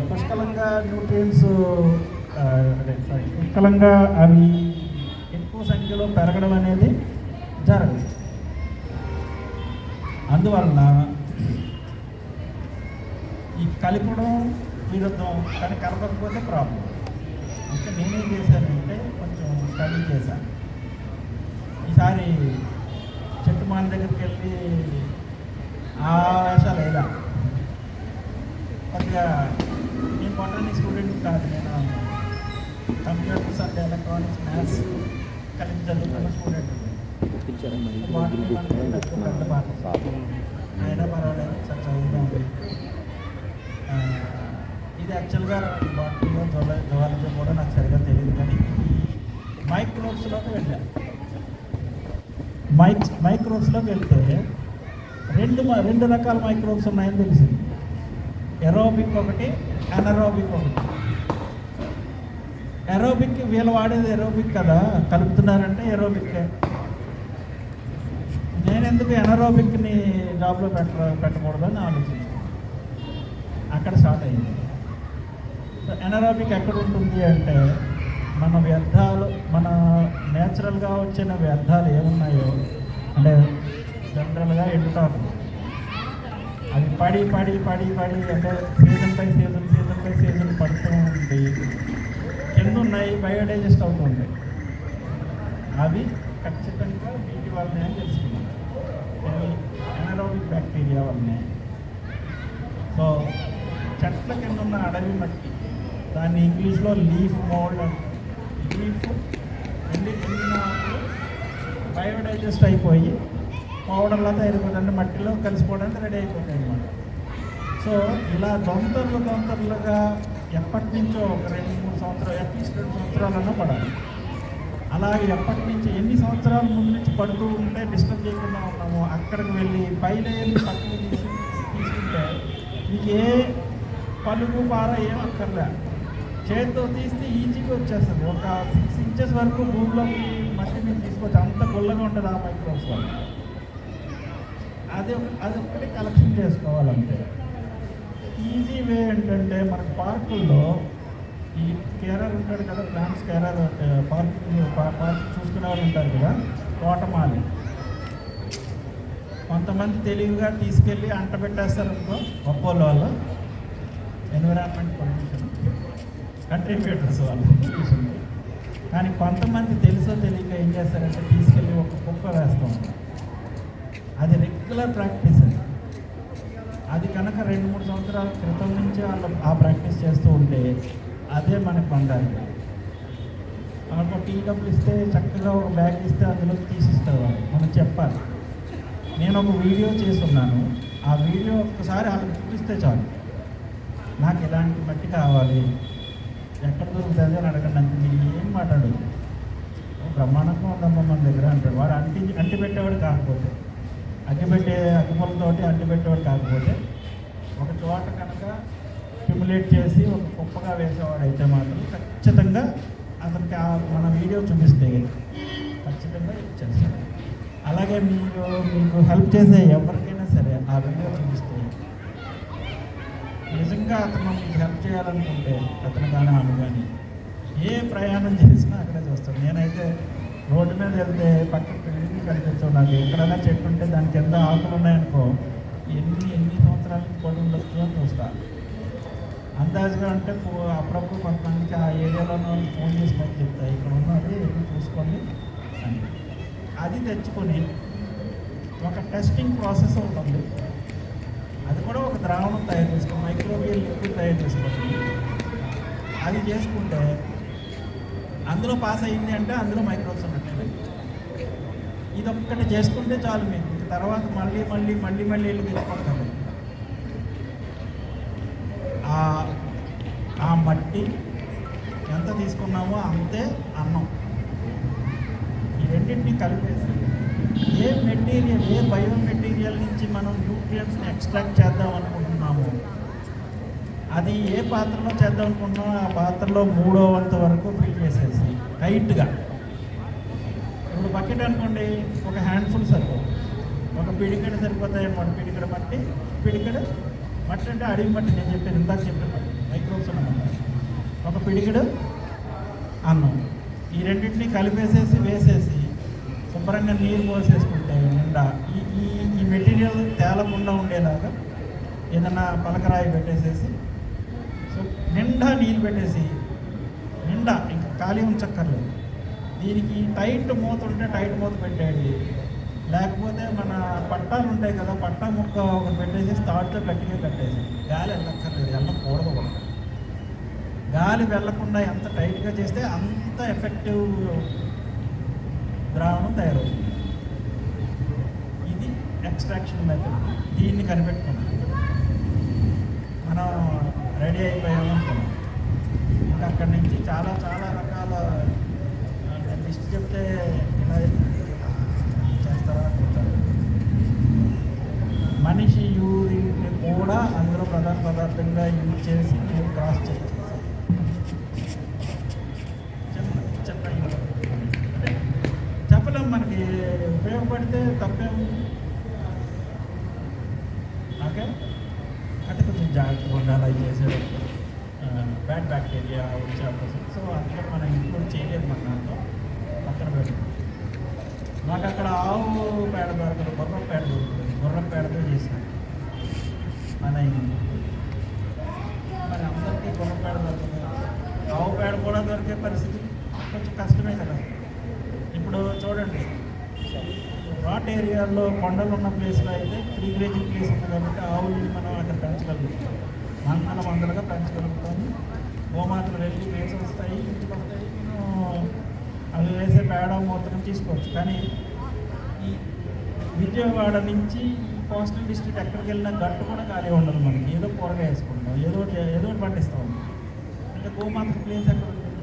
పుష్కలంగా న్యూట్రియన్స్ పుష్కలంగా అవి ఎక్కువ సంఖ్యలో పెరగడం అనేది జరగదు. అందువలన ఈ కలపడం విరుద్ధం, కానీ కలపకపోతే ప్రాబ్లం. ఇంకా నేనేం చేశానంటే కొంచెం స్టడీ చేశాను. ఈసారి చెట్టు మాన దగ్గరికి వెళ్ళి ఆ వేషాలు లేదా కొద్దిగా నేను బొటానిక్ స్టూడెంట్ కాదు, నేను కంప్యూటర్స్ అండ్ ఎలక్ట్రానిక్స్ మ్యాథ్స్ కలిపి చదువుకున్న స్టూడెంట్. అయినా పర్వాలేదు సార్ చదువుతాం. ఇది యాక్చువల్గా బాటనీలో జువాలజీ కూడా నాకు సరిగ్గా తెలియదు, కానీ మైక్రోబ్స్లోకి వెళ్ళాను. మైక్రోబ్స్లోకి వెళ్తే రెండు రకాల మైక్రోబ్స్ ఉన్నాయని తెలిసింది. ఎరోబిక్ ఒకటి, అనరోబిక్ ఒకటి. ఎరోబిక్ వీళ్ళు వాడేది ఎరోబిక్ కదా, కలుపుతున్నారంటే ఎరోబిక్. నేను ఎందుకు ఎనరోబిక్ని జాబ్లో పెట్టకూడదని ఆలోచించాను. అక్కడ స్టార్ట్ అయింది. ఎనరోబిక్ ఎక్కడ ఉంటుంది అంటే మన వ్యర్థాలు, మన నేచురల్గా వచ్చిన వ్యర్థాలు ఏమున్నాయో అంటే జనరల్గా ఎండుతారు, అవి పడి పడి పడి పడి అంటే సీజన్ బై సీజన్ పడుతూ ఉండి కింద ఉన్నాయి, బయోడైజెస్ట్ అవుతూ ఉంటాయి. అవి ఖచ్చితంగా వీటి వల్లనే అని తెలుసుకున్నాం, ఎనరోబిక్ బ్యాక్టీరియా వల్లనే. సో చెట్ల కింద ఉన్న అడవి మట్టి, దాన్ని ఇంగ్లీష్లో లీఫ్ మోల్డ్ అంటారు. లీఫ్ ఎండిన బయోడైజెస్ట్ అయిపోయి పౌడర్లా తయారైపోతుంది, మట్టిలో కలిసిపోవడానికి రెడీ అయిపోతాయి అన్నమాట. సో ఇలా దొంతర్లుగా ఎప్పటి నుంచో ఒక 2-3 సంవత్సరాలు, అట్లీస్ట్ 2 సంవత్సరాలన్నా పడాలి. అలాగే ఎప్పటి నుంచి ఎన్ని సంవత్సరాల ముందు నుంచి పడుతూ ఉంటే డిస్టర్బ్ చేయకుండా ఉన్నాము, అక్కడికి వెళ్ళి పైలేని పక్కకు తీసుకుంటే మీకు ఏ పలుగు పార ఏం అక్కర్లే, చేతితో తీస్తే ఈజీగా వచ్చేస్తుంది. ఒక 6 ఇంచెస్ వరకు భూమిలోకి మట్టి మీరు తీసుకోవచ్చు, అంత గుల్లగా ఉంటుంది ఆ మైక్రోబ్స్ వల్ల. అది ఒక్కటి కలెక్షన్ చేసుకోవాలంటే ఈజీ వే ఏంటంటే మనకు పార్కుల్లో ఈ కేరళ ఉంటాడు కదా, ప్లాంట్స్ కేరళ పార్క్ చూసుకునే వాళ్ళు ఉంటారు కదా, తోటమాలి. కొంతమంది తెలివిగా తీసుకెళ్ళి అంట పెట్టేస్తారు అనుకో, ఒప్పోళ్ళ వాళ్ళు ఎన్విరాన్మెంట్ పొల్యూషన్ కంట్రిబ్యూటర్స్ వాళ్ళు పొల్యూషన్. కానీ కొంతమంది తెలుసో తెలియక ఏం చేస్తారంటే తీసుకెళ్ళి ఒక కుక్క వేస్తూ ఉంటారు. అది రెగ్యులర్ ప్రాక్టీస్. అది కనుక 2-3 సంవత్సరాల క్రితం నుంచి వాళ్ళు ఆ ప్రాక్టీస్ చేస్తూ ఉంటే అదే మనకు పండాలి. మనకు టీ డబ్బులు ఇస్తే చక్కగా ఒక బ్యాగ్ ఇస్తే అందులో తీసిస్తారు, మనం చెప్పాలి. నేను ఒక వీడియో చేస్తున్నాను, ఆ వీడియో ఒక్కసారి వాళ్ళకి చూపిస్తే చాలు, నాకు ఇలాంటి మట్టి కావాలి, ఎక్కడ దొరుకుతుంది అని అడగండి, అంతే. మీరు ఏం మాట్లాడదు, బ్రహ్మాండంగా ఉందమ్మా మన దగ్గర అంటాడు. వాడు అంటి పెట్టేవాడు కాకపోతే, అగ్గిపుల్లతోటి అంటి పెట్టేవాడు కాకపోతే, ఒక చోట కనుక స్టిమ్యులేట్ చేసి ఒక కుప్పగా వేసేవాడు అయితే మాత్రం ఖచ్చితంగా అతనికి మన వీడియో చూపిస్తే ఖచ్చితంగా ఇచ్చేస్తాడు. అలాగే మీకు హెల్ప్ చేసే ఎవరికైనా సరే ఆ వీడియో చూపిస్తే నిజంగా అతను మీకు హెల్ప్ చేయాలనుకుంటే అతను కానీ ఆమె కానీ ఏ ప్రయాణం చేసినా అక్కడే చూస్తాడు. నేనైతే రోడ్డు మీద వెళ్తే పక్కన పెళ్ళి కనిపించవు, నాకు ఎక్కడైనా చెట్టు ఉంటే దాని కింద ఆకులు ఉన్నాయనుకో ఎన్ని సంవత్సరాల నుంచి పడి ఉండొచ్చు అని చూస్తా. అందాజుగా అంటే అప్పుడప్పుడు కొంతమందికి ఆ ఏరియాలో ఫోన్ చేసి పని చెప్తాయి, ఇక్కడ ఉన్నది ఎప్పుడు చూసుకోండి అని. అది తెచ్చుకొని ఒక టెస్టింగ్ ప్రాసెస్ ఉంటుంది, అది కూడా ఒక ద్రావణం తయారు చేసుకోండి, మైక్రోబియల్ లిక్విడ్ తయారు చేసుకోండి. అది చేసుకుంటే అందులో పాస్ అయ్యింది అంటే అందులో మైక్రోబ్స్ ఉన్నట్టు. ఇది ఒక్కటి చేసుకుంటే చాలు మీకు, ఇంక తర్వాత మళ్ళీ వెళ్ళి తెచ్చుకుంటారు. ఆ మట్టి ఎంత తీసుకున్నామో అంతే అన్నం, ఈ రెండింటిని కలిపేసి ఏ బయో మెటీరియల్ నుంచి మనం న్యూట్రియంట్స్ని ఎక్స్ట్రాక్ట్ చేద్దాం అనుకుంటున్నామో అది ఏ పాత్రలో చేద్దాం అనుకుంటున్నామో ఆ పాత్రలో 3వ వంతు వరకు ఫిల్ చేసేసి టైట్గా. ఇప్పుడు బకెట్ అనుకోండి, ఒక హ్యాండ్ఫుల్ సరిపోతుంది, ఒక పిడికెడ సరిపోతాయి అన్నమాట. పిడికెడ మట్టి అంటే అడవి మట్టి, నేను చెప్పాను ఇందాక చెప్పాను. ఒక పిడికిడు అన్నం, ఈ రెండింటిని కలిపేసేసి వేసేసి శుభ్రంగా నీరు పోసేసుకుంటే నిండా ఈ ఈ ఈ మెటీరియల్ తేలకుండా ఉండేలాగా ఏదన్నా పలకరాయి పెట్టేసేసి సో నిండా నీళ్ళు పెట్టేసి నిండా ఇంకా ఖాళీ ఉంచక్కర్లేదు. దీనికి టైట్ మూత ఉంటే టైట్ మూత పెట్టేయండి, లేకపోతే మన పట్టాలు ఉంటాయి కదా, పట్టా ముక్క ఒకటి పెట్టేసి తాడుతో గట్టిగా కట్టేసి గాలి వెళ్ళక్కర్లేదు, వెళ్ళకూడదు కూడా. గాలి వెళ్ళకుండా ఎంత టైట్గా చేస్తే అంత ఎఫెక్టివ్ ద్రావణం తయారవుతుంది. ఇది ఎక్స్ట్రాక్షన్ మెథడ్. దీన్ని కనిపెట్టుకున్నాం మనం, రెడీ అయిపోయాము అనుకున్నాం. ఇంకా అక్కడి నుంచి చాలా చాలా రకాల లిస్ట్ చెప్తే ఇలా చేస్తారా అనుకుంటారు. మనిషి యూరిన్ని కూడా అందులో ప్రధాన పదార్థంగా యూజ్ చేసి మీరు క్రాస్ చెక్ చేసి చెప్పలేం. మనకి ఉపయోగపడితే తప్పేము. ఓకే, అంటే కొంచెం జాగ్రత్తగా ఉండాలి అది చేసేటప్పుడు. బ్యాడ్ బ్యాక్టీరియా వచ్చే అవకాశం. సో అందులో మనం ఇంక్లూడ్ చేయలేదు మన దాంట్లో, పక్కన పెడతాం. మాకు అక్కడ ఆవు పేడ దొరకదు, గుర్రం పేడ దొరుకుతుంది. గుర్రం పేడతో చేసినాం మన ఇంట్లో. మరి అందరికీ గుర్రం పేడ దొరకదు, ఆవు పేడ కూడా దొరికే పరిస్థితి కొంచెం కష్టమే కదా. ఇప్పుడు చూడండి, రాట్ ఏరియాలో కొండలు ఉన్న ప్లేస్లో అయితే ఫ్రీ గ్రేజింగ్ ప్లేస్ ఉంది కాబట్టి ఆవుల్ని మనం అక్కడ పెంచగలుగుతాం, వందలుగా పెంచగలుగుతాము. గోమాతలు వెళ్ళి వేసి వస్తాయి, ఇంటికి వస్తాయి, అవి వేసే పేడ మూత్రం తీసుకోవచ్చు. కానీ ఈ విజయవాడ నుంచి ఈ కోస్టల్ డిస్ట్రిక్ట్ ఎక్కడికి వెళ్ళినా గట్టు కూడా ఖాళీ ఉండదు మనకి. ఏదో కూరగాయ వేసుకుంటాం, ఏదో ఒకటి పండిస్తాం. అంటే గోమాతకు ప్లేస్ ఎక్కడ ఉంటుంది?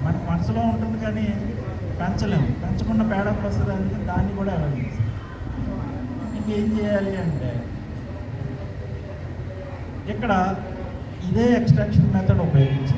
మనకు మనసులో ఉంటుంది కానీ పెంచలేము. పెంచకుండా పేడ వస్తుంది అంటే దాన్ని కూడా అవాయిడ్ చేస్తాం. ఇంకేం చేయాలి అంటే ఇక్కడ ఇదే ఎక్స్ట్రాక్షన్ మెథడ్ ఉపయోగించాలి.